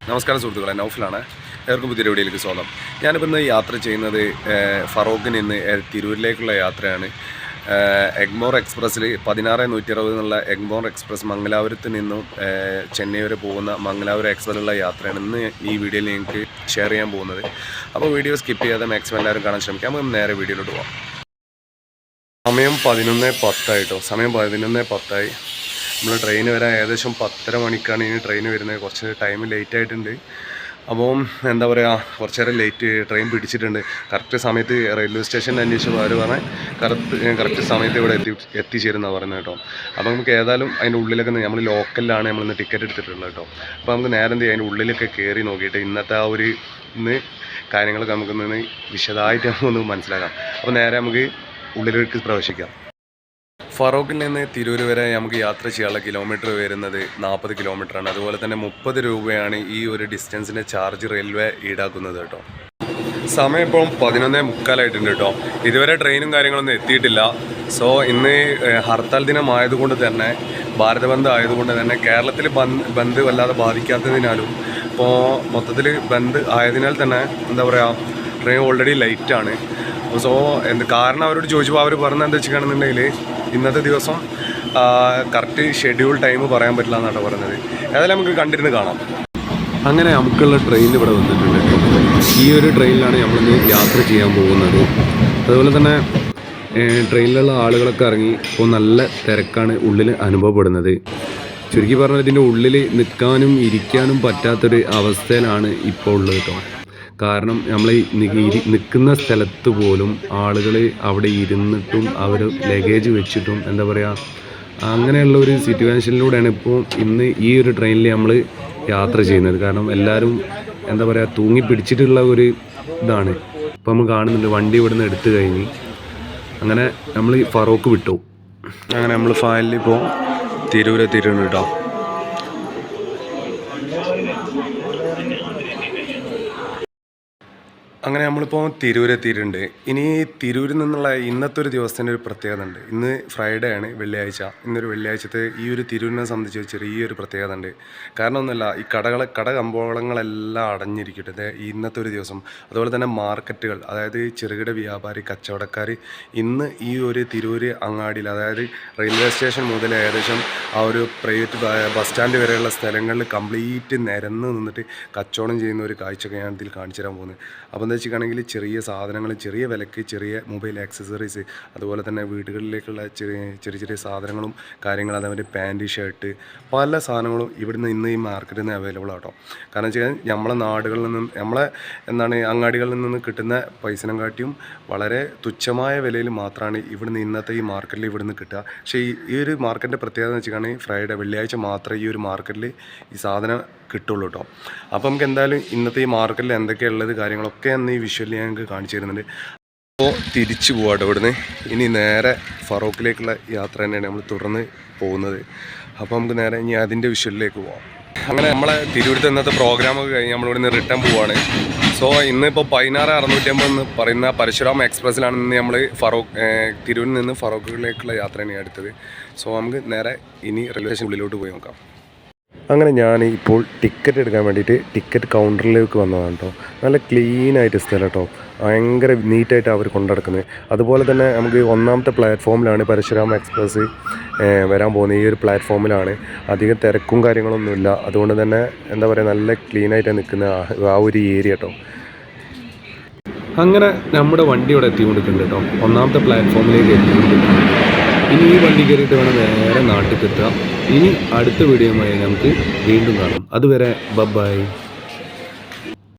നമസ്കാരം സുഹൃത്തുക്കളെ, നൗഫലാണ്. ഏവർക്കും പുതിയ വീഡിയോയിലേക്ക് സ്വാഗതം. ഞാനിപ്പോൾ ഇന്ന് യാത്ര ചെയ്യുന്നത് ഫറോക്കിൽ നിന്ന് തിരൂരിലേക്കുള്ള യാത്രയാണ്. എഗ്മോർ എക്സ്പ്രസ്സിൽ 16-160 എന്നുള്ള എഗ്മോർ എക്സ്പ്രസ് മംഗലാപുരത്ത് നിന്നും ചെന്നൈ വരെ പോകുന്ന മംഗലാപുരം എക്സ്പ്രസ്സിലുള്ള യാത്രയാണ് ഇന്ന് ഈ വീഡിയോയിൽ നിങ്ങൾക്ക് ഷെയർ ചെയ്യാൻ പോകുന്നത്. അപ്പോൾ വീഡിയോ സ്കിപ്പ് ചെയ്യാതെ മാക്സിമം എല്ലാവരും കാണാൻ ശ്രമിക്കാം. നമുക്ക് നേരെ വീഡിയോയിലോട്ട് പോകാം. സമയം 11:10 കേട്ടോ. സമയം 11:10. നമ്മൾ ട്രെയിൻ വരാൻ ഏകദേശം 10:30 മണിക്കാണ് ഇനി ട്രെയിൻ വരുന്നത്. കുറച്ച് ടൈം ലേറ്റ് ആയിട്ടുണ്ട്. അപ്പം എന്താ പറയുക, കുറച്ച് നേരം ട്രെയിൻ പിടിച്ചിട്ടുണ്ട്. കറക്റ്റ് സമയത്ത് റെയിൽവേ സ്റ്റേഷനിൽ അന്വേഷിച്ചപ്പോൾ അവർ പറഞ്ഞാൽ കറക്റ്റ് സമയത്ത് ഇവിടെ എത്തിച്ചേരുന്നതാണ് പറയുന്നത് കേട്ടോ. അപ്പോൾ നമുക്ക് ഏതായാലും അതിൻ്റെ ഉള്ളിലൊക്കെ നമ്മൾ ലോക്കലിലാണ് നമ്മളിന്ന് ടിക്കറ്റ് എടുത്തിട്ടുള്ളത് കേട്ടോ. അപ്പോൾ നമുക്ക് നേരെ എന്ത് ചെയ്യാം, അതിൻ്റെ ഉള്ളിലൊക്കെ കയറി നോക്കിയിട്ട് ഇന്നത്തെ ആ ഒരു കാര്യങ്ങളൊക്കെ നമുക്കൊന്ന് വിശദമായിട്ട് നമുക്കൊന്ന് മനസ്സിലാക്കാം. അപ്പോൾ നേരെ നമുക്ക് ഉള്ളിലേക്ക് പ്രവേശിക്കാം. ഫറോക്കിൽ നിന്ന് തിരൂർ വരെ നമുക്ക് യാത്ര ചെയ്യാനുള്ള കിലോമീറ്റർ വരുന്നത് 40 കിലോമീറ്ററാണ്. അതുപോലെ തന്നെ 30 രൂപയാണ് ഈ ഒരു ഡിസ്റ്റൻസിൻ്റെ ചാർജ് റെയിൽവേ ഈടാക്കുന്നത് കേട്ടോ. സമയം ഇപ്പം 11:45 കേട്ടോ. ഇതുവരെ ട്രെയിനും കാര്യങ്ങളൊന്നും എത്തിയിട്ടില്ല. സോ ഇന്ന് ഹർത്താൽ ദിനമായതുകൊണ്ട് തന്നെ, ഭാരത് ബന്ദ് ആയതുകൊണ്ട് തന്നെ കേരളത്തിൽ ബന്ദ് വല്ലാതെ ബാധിക്കാത്തതിനാലും ഇപ്പോൾ മൊത്തത്തിൽ ബന്ദ് ആയതിനാൽ തന്നെ എന്താ പറയുക, ട്രെയിൻ ഓൾറെഡി ലൈറ്റാണ്. സോ കാരണം അവരോട് ചോദിച്ചപ്പോൾ അവർ പറഞ്ഞത് എന്താ വെച്ചിട്ടാണെന്നുണ്ടെങ്കിൽ ഇന്നത്തെ ദിവസം കറക്റ്റ് ഷെഡ്യൂൾ ടൈം പറയാൻ പറ്റില്ല എന്നാണ് പറഞ്ഞത്. ഏതായാലും നമുക്ക് കണ്ടിരുന്ന് കാണാം. അങ്ങനെ നമുക്കുള്ള ട്രെയിൻ ഇവിടെ വന്നിട്ടുണ്ട്. ഈ ഒരു ട്രെയിനിലാണ് നമ്മളിന്ന് യാത്ര ചെയ്യാൻ പോകുന്നത്. അതുപോലെ തന്നെ ട്രെയിനിലുള്ള ആളുകളൊക്കെ ഇറങ്ങി ഇപ്പോൾ നല്ല തിരക്കാണ് ഉള്ളിൽ അനുഭവപ്പെടുന്നത്. ചുരുക്കി പറഞ്ഞാൽ ഇതിൻ്റെ ഉള്ളിൽ നിൽക്കാനും ഇരിക്കാനും പറ്റാത്തൊരു അവസ്ഥയിലാണ് ഇപ്പോൾ ഉള്ളത് കേട്ടോ. കാരണം നമ്മൾ നിൽക്കുന്ന സ്ഥലത്ത് പോലും ആളുകൾ അവിടെ ഇരുന്നിട്ടും അവർ ലഗേജ് വെച്ചിട്ടും എന്താ പറയുക, അങ്ങനെയുള്ള ഒരു സിറ്റുവേഷനിലൂടെയാണ് ഇപ്പോൾ ഇന്ന് ഈ ഒരു ട്രെയിനിൽ നമ്മൾ യാത്ര ചെയ്യുന്നത്. കാരണം എല്ലാവരും എന്താ പറയുക, തൂങ്ങിപ്പിടിച്ചിട്ടുള്ള ഒരു ഇതാണ് ഇപ്പോൾ നമ്മൾ കാണുന്നുണ്ട്. വണ്ടി ഇവിടെ നിന്ന് എടുത്തു കഴിഞ്ഞ് അങ്ങനെ നമ്മൾ ഫറോക്ക് വിട്ടു. അങ്ങനെ നമ്മൾ ഫൈനലി ഇപ്പോൾ തിരൂരെത്തിയിട്ടുണ്ട് കേട്ടോ. അങ്ങനെ നമ്മളിപ്പോൾ തിരൂരെത്തിയിട്ടുണ്ട്. ഇനി തിരൂരിൽ നിന്നുള്ള ഇന്നത്തെ ഒരു ദിവസത്തിൻ്റെ ഒരു പ്രത്യേകത ഉണ്ട്. ഇന്ന് ഫ്രൈഡേ ആണ്, വെള്ളിയാഴ്ച. ഇന്നൊരു വെള്ളിയാഴ്ചത്തെ ഈ ഒരു തിരൂരിനെ സംബന്ധിച്ച് ചെറിയൊരു പ്രത്യേകത ഉണ്ട്. കാരണം ഒന്നുമില്ല, ഈ കടകമ്പോളങ്ങളെല്ലാം അടഞ്ഞിരിക്കട്ടെ ഇന്നത്തെ ഒരു ദിവസം. അതുപോലെ തന്നെ മാർക്കറ്റുകൾ, അതായത് ചെറുകിട വ്യാപാരി കച്ചവടക്കാർ ഇന്ന് ഈ ഒരു തിരൂർ അങ്ങാടിയിൽ, അതായത് റെയിൽവേ സ്റ്റേഷൻ മുതൽ ഏകദേശം ആ ഒരു പ്രൈവറ്റ് ബസ് സ്റ്റാൻഡ് വരെയുള്ള സ്ഥലങ്ങളിൽ കംപ്ലീറ്റ് നിരന്ന് നിന്നിട്ട് കച്ചവടം ചെയ്യുന്ന ഒരു കാഴ്ചയൊക്കെ ഞാൻ ഇതിൽ കാണിച്ചു തരാൻ പോകുന്നത്. അപ്പോൾ എന്താ വെച്ചിട്ടാണെങ്കിൽ ചെറിയ സാധനങ്ങൾ, ചെറിയ വിലയ്ക്ക് ചെറിയ മൊബൈൽ ആക്സസറീസ്, അതുപോലെ തന്നെ വീടുകളിലേക്കുള്ള ചെറിയ സാധനങ്ങളും കാര്യങ്ങളും, അതേമാതിരി പാൻറ്റ്, ഷർട്ട്, പല സാധനങ്ങളും ഇവിടുന്ന് ഇന്ന് ഈ മാർക്കറ്റിൽ നിന്ന് അവൈലബിൾ ആട്ടോ. കാരണം വെച്ച് കഴിഞ്ഞാൽ നമ്മളെ നാടുകളിൽ നിന്ന്, നമ്മളെ അങ്ങാടികളിൽ നിന്ന് കിട്ടുന്ന പൈസനം കാട്ടിയും വളരെ തുച്ഛമായ വിലയിൽ മാത്രമാണ് ഇവിടുന്ന് ഇന്നത്തെ ഈ മാർക്കറ്റിൽ ഇവിടുന്ന് കിട്ടുക. പക്ഷേ ഈ ഒരു മാർക്കറ്റിൻ്റെ പ്രത്യേകത എന്ന് വെച്ചിട്ടുണ്ടെങ്കിൽ ഫ്രൈഡേ, വെള്ളിയാഴ്ച മാത്രമേ ഈ ഒരു മാർക്കറ്റിൽ ഈ സാധനം കിട്ടുള്ളൂ കേട്ടോ. അപ്പോൾ നമുക്ക് എന്തായാലും ഇന്നത്തെ ഈ മാർക്കറ്റിൽ എന്തൊക്കെയുള്ളത് കാര്യങ്ങളൊക്കെ അന്ന് ഈ വിഷ്വലിൽ ഞങ്ങൾക്ക് കാണിച്ചു തരുന്നുണ്ട്. അപ്പോൾ തിരിച്ചു പോകാട്ടോ ഇവിടുന്ന്. ഇനി നേരെ ഫറോക്കിലേക്കുള്ള യാത്ര തന്നെയാണ് നമ്മൾ തുടർന്ന് പോകുന്നത്. അപ്പോൾ നമുക്ക് നേരെ ഇനി അതിൻ്റെ വിഷ്വലിലേക്ക് പോകാം. അങ്ങനെ നമ്മളെ തിരൂരത്തെ ഇന്നത്തെ പ്രോഗ്രാമൊക്കെ കഴിഞ്ഞ് നമ്മളിവിടുന്ന് റിട്ടേൺ പോവാണ്. സോ ഇന്നിപ്പോൾ 16-650 എന്ന് പറയുന്ന പരശുരാം എക്സ്പ്രസ്സിലാണ് ഇന്ന് നമ്മൾ തിരൂരിൽ നിന്ന് ഫറോക്കിലേക്കുള്ള യാത്ര തന്നെയാണ് എടുത്തത്. സോ നമുക്ക് നേരെ ഇനി റെയിൽവേ സ്റ്റേഷൻ ഉള്ളിലോട്ട് പോയി നോക്കാം. അങ്ങനെ ഞാൻ ഇപ്പോൾ ടിക്കറ്റ് എടുക്കാൻ വേണ്ടിയിട്ട് ടിക്കറ്റ് കൗണ്ടറിലേക്ക് വന്നതാണ് കേട്ടോ. നല്ല ക്ലീനായിട്ട് സ്ഥലം കേട്ടോ, ഭയങ്കര നീറ്റായിട്ട് അവർ കൊണ്ടുനടക്കുന്നത്. അതുപോലെ തന്നെ നമുക്ക് 1ാമത്തെ പ്ലാറ്റ്ഫോമിലാണ് പരശുരാം എക്സ്പ്രസ് വരാൻ പോകുന്നത്. ഈ ഒരു പ്ലാറ്റ്ഫോമിലാണ് അധികം തിരക്കും കാര്യങ്ങളൊന്നുമില്ല. അതുകൊണ്ട് തന്നെ എന്താ പറയുക, നല്ല ക്ലീനായിട്ട് നിൽക്കുന്ന ആ ഒരു ഏരിയ കേട്ടോ. അങ്ങനെ നമ്മുടെ വണ്ടി ഇവിടെ എത്തിക്കൊണ്ടിരിക്കുന്നുണ്ട് കേട്ടോ. 1ാമത്തെ പ്ലാറ്റ്ഫോമിലേക്ക് എത്തിക്കൊണ്ടിരിക്കുന്നുണ്ട്. ഇനി ഈ വണ്ടി കയറിയിട്ട് വേണം നേരെ നാട്ടിൽ എത്തുക. ഇനി അടുത്ത വീഡിയോയുമായി നമുക്ക് വീണ്ടും കാണാം. അതുവരെ ബൈ.